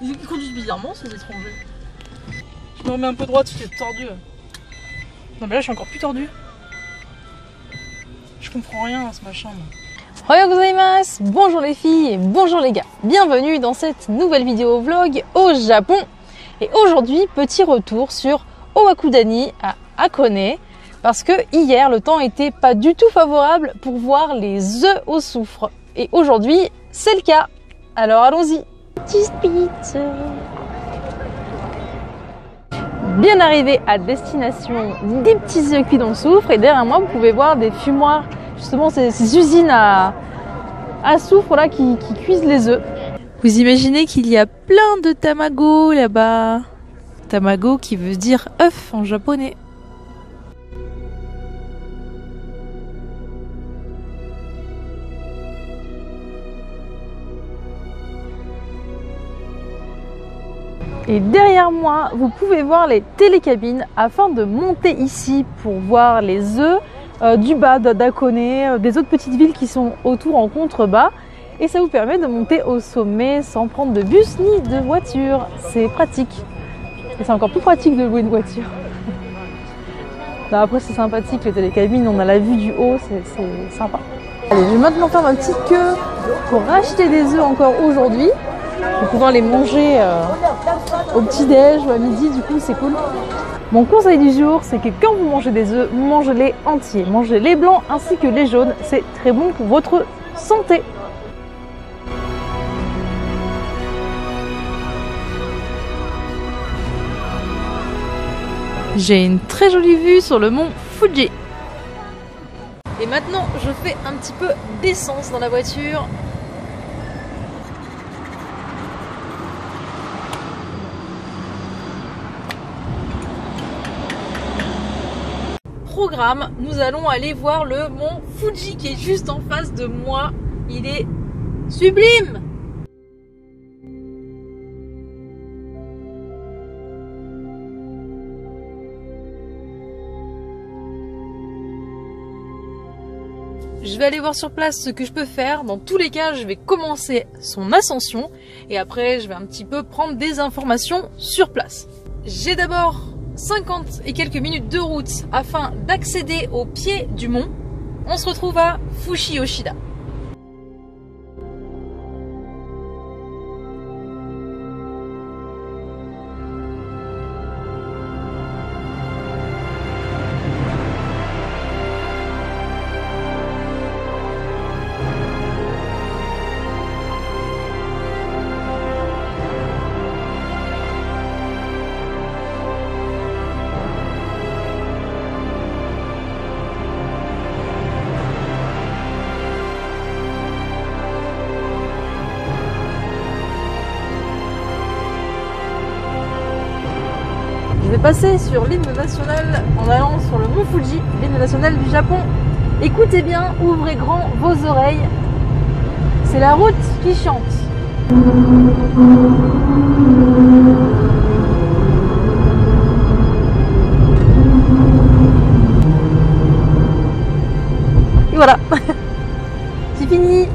Ils conduisent bizarrement ces étrangers. Je me remets un peu droite, c'était tordu. Non mais là je suis encore plus tordu. Je comprends rien à ce machin. Ohayou gozaimasu, bonjour les filles et bonjour les gars. Bienvenue dans cette nouvelle vidéo vlog au Japon. Et aujourd'hui, petit retour sur Owakudani à Hakone. Parce que hier, le temps était pas du tout favorable pour voir les œufs au soufre. Et aujourd'hui, c'est le cas. Alors allons-y. Petite pizza. Bien arrivé à destination, des petits œufs cuits dans le soufre. Et derrière moi, vous pouvez voir des fumoirs. Justement, ces usines à soufre là qui cuisent les œufs. Vous imaginez qu'il y a plein de tamago là-bas. Tamago qui veut dire œuf en japonais. Et derrière moi, vous pouvez voir les télécabines afin de monter ici pour voir les œufs du bas d'Hakone, des autres petites villes qui sont autour en contrebas. Et ça vous permet de monter au sommet sans prendre de bus ni de voiture. C'est pratique. Et c'est encore plus pratique de louer une voiture. Là, après, c'est sympathique les télécabines, on a la vue du haut, c'est sympa. Allez, je vais maintenant faire ma petite queue pour racheter des œufs encore aujourd'hui. Pour pouvoir les manger au petit-déj ou à midi, du coup c'est cool. Mon conseil du jour, c'est que quand vous mangez des œufs, mangez-les entiers. Mangez les blancs ainsi que les jaunes, c'est très bon pour votre santé. J'ai une très jolie vue sur le mont Fuji. Et maintenant, je fais un petit peu d'essence dans la voiture. Programme, nous allons aller voir le mont Fuji qui est juste en face de moi. Il est sublime! Je vais aller voir sur place ce que je peux faire. Dans tous les cas, je vais commencer son ascension et après, je vais un petit peu prendre des informations sur place. J'ai d'abord 50 et quelques minutes de route afin d'accéder au pied du mont. On se retrouve à Fushi-Yoshida. Je vais passer sur l'hymne national en allant sur le mont Fuji, l'hymne national du Japon. Écoutez bien, ouvrez grand vos oreilles. C'est la route qui chante. Et voilà, c'est fini.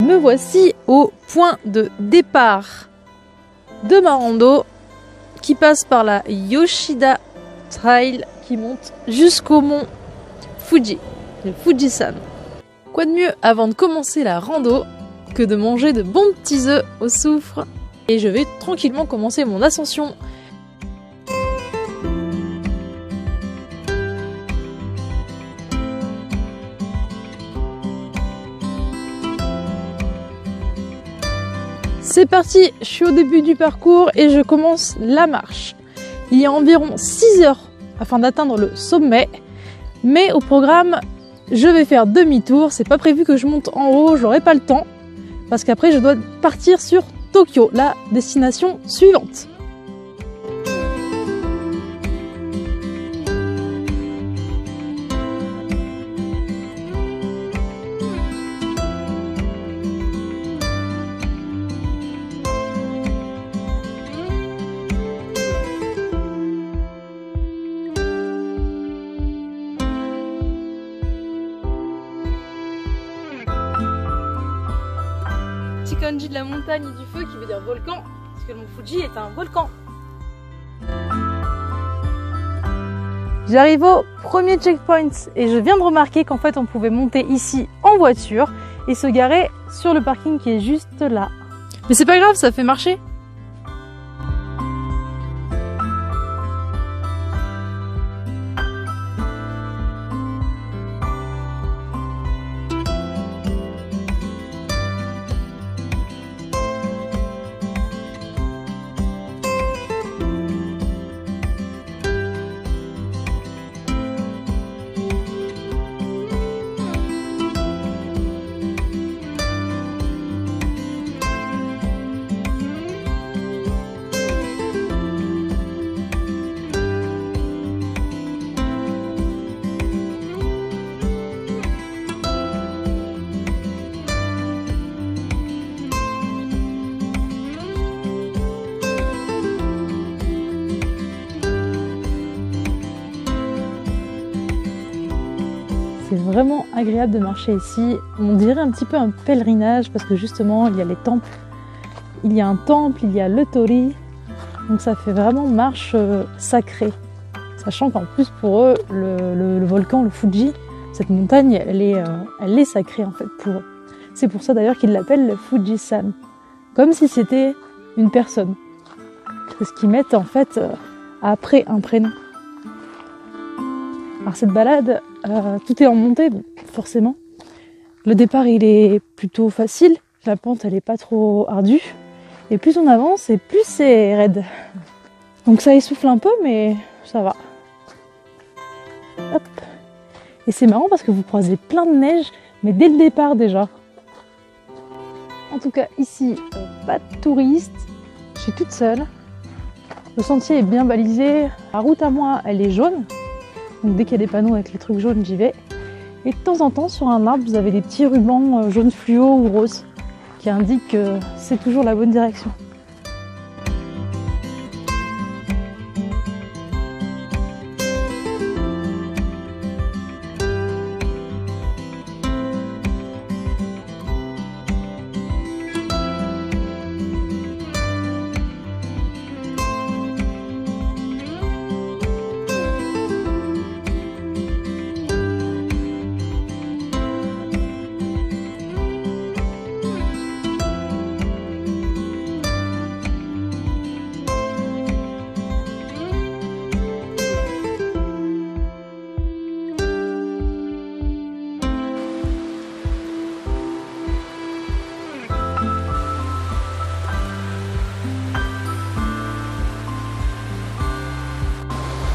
Me voici au point de départ de ma rando, qui passe par la Yoshida Trail qui monte jusqu'au mont Fuji, le Fujisan. Quoi de mieux avant de commencer la rando que de manger de bons petits œufs au soufre. Et je vais tranquillement commencer mon ascension. C'est parti, je suis au début du parcours et je commence la marche. Il y a environ 6 heures afin d'atteindre le sommet, mais au programme, je vais faire demi-tour. C'est pas prévu que je monte en haut, j'aurai pas le temps, parce qu'après je dois partir sur Tokyo, la destination suivante. Kanji de la montagne et du feu qui veut dire volcan. Parce que le mont Fuji est un volcan. J'arrive au premier checkpoint et je viens de remarquer qu'en fait on pouvait monter ici en voiture et se garer sur le parking qui est juste là. Mais c'est pas grave, ça fait marcher. C'est vraiment agréable de marcher ici. On dirait un petit peu un pèlerinage parce que justement il y a les temples. Il y a un temple, il y a le Tori. Donc ça fait vraiment marche sacrée. Sachant qu'en plus pour eux, le volcan, le Fuji, cette montagne, elle est sacrée en fait pour eux. C'est pour ça d'ailleurs qu'ils l'appellent le Fujisan. Comme si c'était une personne. C'est ce qu'ils mettent en fait après un prénom. Alors cette balade, tout est en montée, bon, forcément. Le départ il est plutôt facile, la pente elle est pas trop ardue. Et plus on avance et plus c'est raide. Donc ça essouffle un peu mais ça va. Hop. Et c'est marrant parce que vous croisez plein de neige, mais dès le départ déjà. En tout cas ici, pas de touristes, je suis toute seule. Le sentier est bien balisé, la route à moi elle est jaune. Donc dès qu'il y a des panneaux avec les trucs jaunes, j'y vais. Et de temps en temps, sur un arbre, vous avez des petits rubans jaune fluo ou rose qui indiquent que c'est toujours la bonne direction.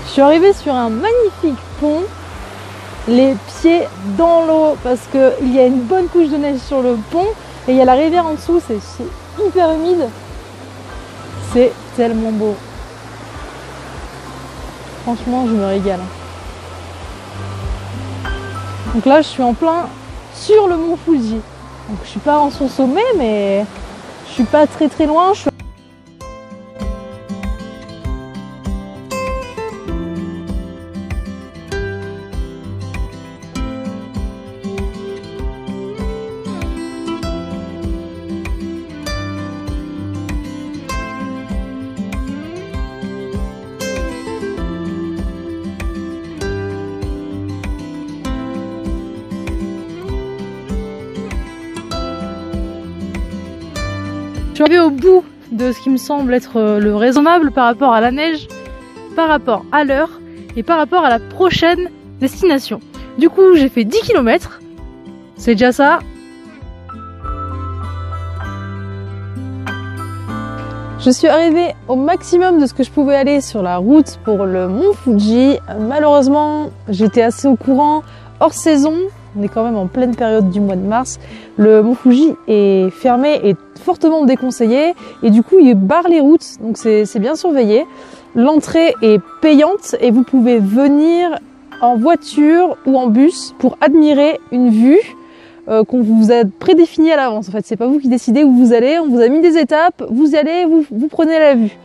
Je suis arrivée sur un magnifique pont, les pieds dans l'eau parce qu'il y a une bonne couche de neige sur le pont et il y a la rivière en dessous, c'est hyper humide. C'est tellement beau. Franchement, je me régale. Donc là, je suis en plein sur le mont Fuji. Donc je suis pas en son sommet, mais je suis pas très loin. Je suis arrivée au bout de ce qui me semble être le raisonnable par rapport à la neige, par rapport à l'heure et par rapport à la prochaine destination. Du coup, j'ai fait 10 km. C'est déjà ça. Je suis arrivée au maximum de ce que je pouvais aller sur la route pour le mont Fuji. Malheureusement, j'étais assez au courant, hors saison. On est quand même en pleine période du mois de mars. Le mont Fuji est fermé et fortement déconseillé. Et du coup, il barre les routes. Donc c'est bien surveillé. L'entrée est payante et vous pouvez venir en voiture ou en bus pour admirer une vue qu'on vous a prédéfinie à l'avance. En fait, c'est pas vous qui décidez où vous allez. On vous a mis des étapes. Vous y allez, vous prenez la vue.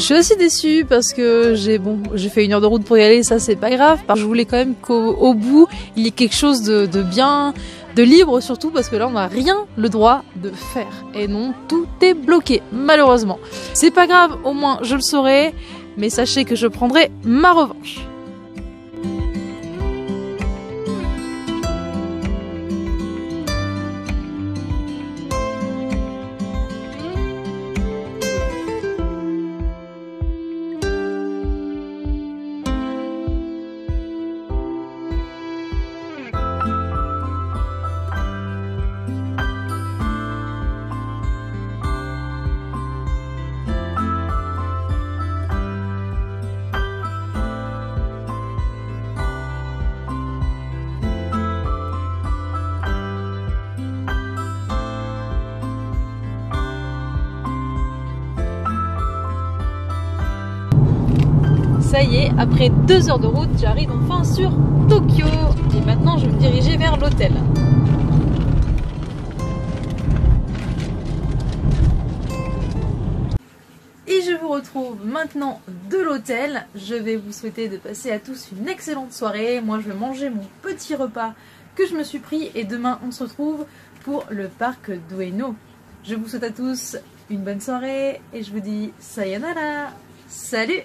suis assez déçue parce que j'ai fait 1 heure de route pour y aller, ça c'est pas grave. Je voulais quand même qu'au bout il y ait quelque chose de bien, de libre surtout parce que là on n'a rien le droit de faire. Et non, tout est bloqué malheureusement. C'est pas grave, au moins je le saurai, mais sachez que je prendrai ma revanche. Ça y est, après 2 heures de route, j'arrive enfin sur Tokyo. Et maintenant, je vais me diriger vers l'hôtel. Et je vous retrouve maintenant de l'hôtel. Je vais vous souhaiter de passer à tous une excellente soirée. Moi, je vais manger mon petit repas que je me suis pris. Et demain, on se retrouve pour le parc d'Ueno. Je vous souhaite à tous une bonne soirée. Et je vous dis sayonara. Salut!